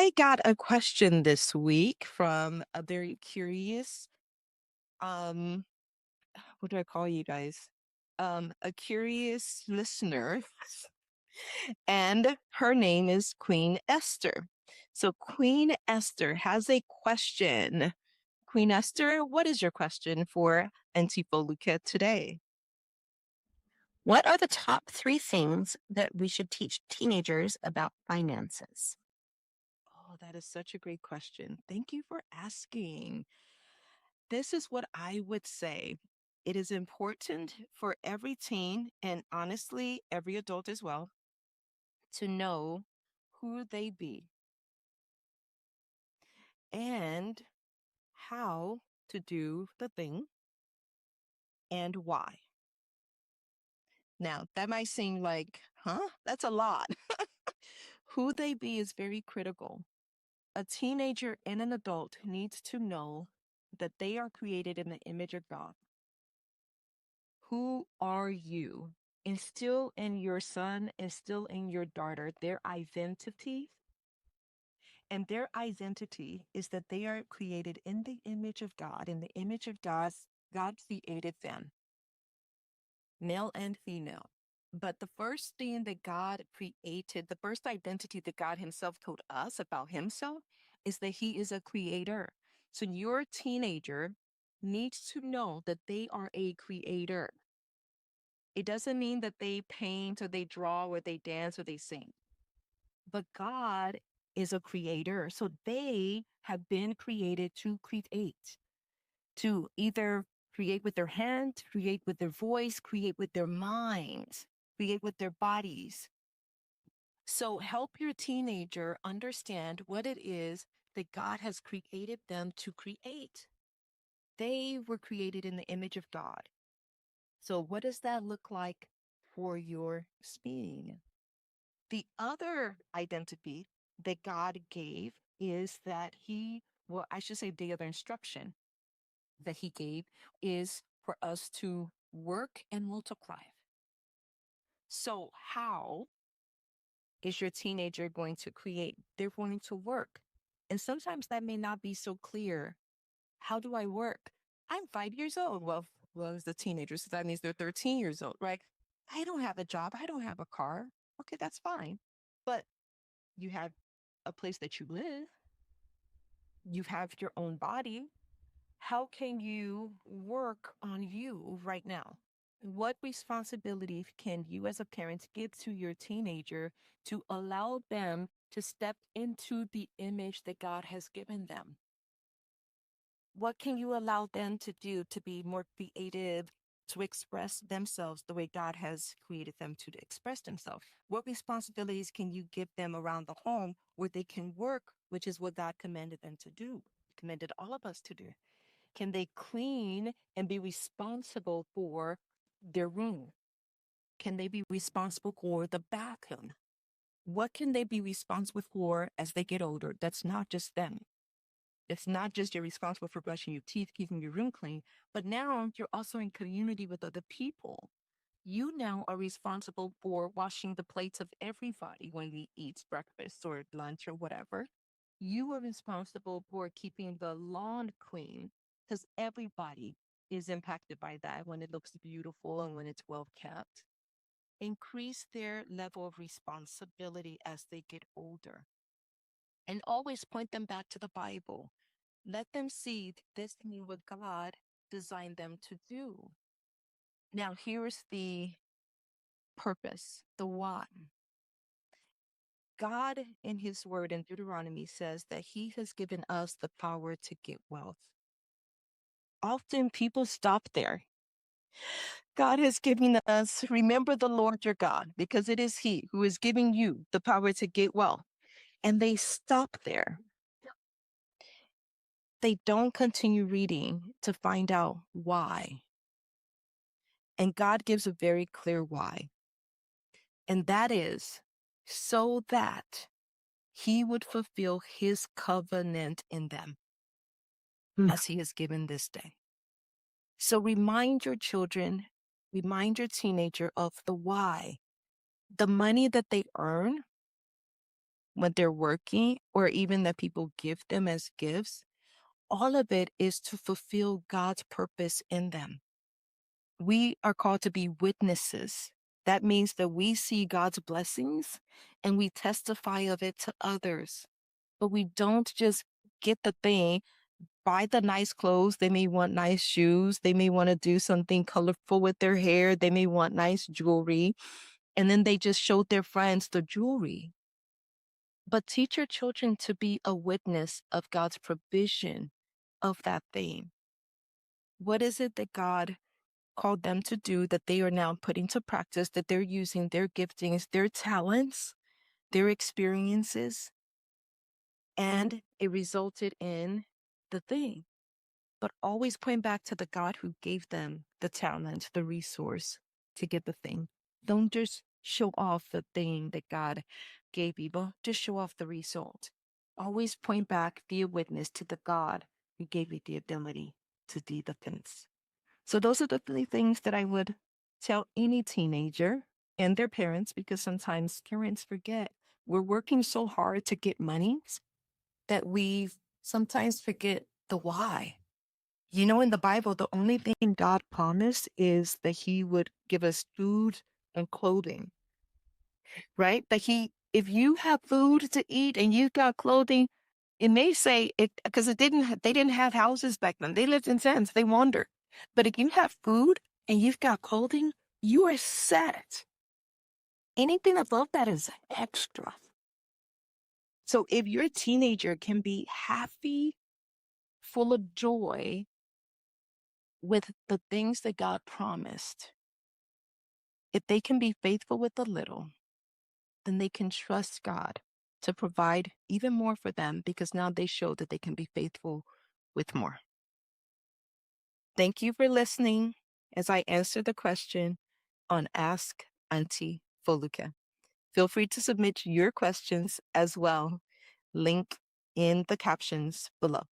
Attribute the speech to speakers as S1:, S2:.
S1: I got a question this week from a very curious, um, what do I call you guys? A curious listener, and her name is Queen Esther. So Queen Esther has a question. Queen Esther, what is your question for Aunty Foluke today?
S2: What are the top three things that we should teach teenagers about finances?
S1: Oh, that is such a great question. Thank you for asking. This is what I would say. It is important for every teen, and honestly, every adult as well, to know who they be and how to do the thing and why. Now, that might seem like, huh? That's a lot. Who they be is very critical. A teenager and an adult needs to know that they are created in the image of God. Who are you? Instill in your son, instill in your daughter their identity. And their identity is that they are created in the image of God. In the image of God created them, male and female. But the first thing that God created, the first identity that God Himself told us about Himself is that He is a creator. So your teenager needs to know that they are a creator. It doesn't mean that they paint or they draw or they dance or they sing. But God is a creator. So they have been created to create, to either create with their hand, create with their voice, create with their minds, create with their bodies. So help your teenager understand what it is that God has created them to create. They were created in the image of God. So what does that look like for your being? The other identity that God gave is that I should say, the other instruction that He gave is for us to work and multiply. So, how is your teenager going to create? They're going to work. And sometimes that may not be so clear. How do I work? I'm 5 years old. Well, as a teenager, so that means they're 13 years old, right? I don't have a job. I don't have a car. Okay, that's fine. But you have a place that you live, you have your own body. How can you work on you right now? What responsibility can you as a parent give to your teenager to allow them to step into the image that God has given them? What can you allow them to do to be more creative, to express themselves the way God has created them to express themselves? What responsibilities can you give them around the home where they can work, which is what God commanded them to do, commanded all of us to do? Can they clean and be responsible for their room? Can they be responsible for the bathroom? What can they be responsible for as they get older? That's not just them. It's not just you're responsible for brushing your teeth, keeping your room clean, but now you're also in community with other people. You now are responsible for washing the plates of everybody when we eat breakfast or lunch or whatever. You are responsible for keeping the lawn clean because everybody is impacted by that when it looks beautiful and when it's well kept. Increase their level of responsibility as they get older and always point them back to the Bible. Let them see this is what God designed them to do. Now, here's the purpose, the why. God, in His word in Deuteronomy, says that He has given us the power to get wealth. Often people stop there. God has given us, remember the Lord your God, because it is He who is giving you the power to get wealth. And they stop there. They don't continue reading to find out why. And God gives a very clear why. And that is so that He would fulfill His covenant in them
S2: Hmm.
S1: as He has given this day. So remind your children, remind your teenager of the why. The money that they earn when they're working, or even that people give them as gifts, all of it is to fulfill God's purpose in them. We are called to be witnesses. That means that we see God's blessings and we testify of it to others. But we don't just get the thing, buy the nice clothes. They may want nice shoes. They may want to do something colorful with their hair. They may want nice jewelry. And then they just showed their friends the jewelry. But teach your children to be a witness of God's provision of that thing. What is it that God called them to do that they are now putting to practice, that they're using their giftings, their talents, their experiences, and it resulted in the thing? But always point back to the God who gave them the talent, the resource to get the thing. Don't just show off the thing that God gave you, but just show off the result. Always point back, be a witness to the God who gave you the ability to do the things. So those are the three things that I would tell any teenager and their parents, because sometimes parents forget we're working so hard to get money that we sometimes forget the why. You know, in the Bible, the only thing God promised is that He would give us food and clothing, right? If you have food to eat and you've got clothing, it may say it because they didn't have houses back then. They lived in tents, they wandered. But if you have food and you've got clothing, you are set. Anything above that is extra. So if your teenager can be happy, full of joy with the things that God promised, if they can be faithful with a little, then they can trust God to provide even more for them, because now they show that they can be faithful with more. Thank you for listening as I answer the question on Ask Aunty Foluke. Feel free to submit your questions as well. Link in the captions below.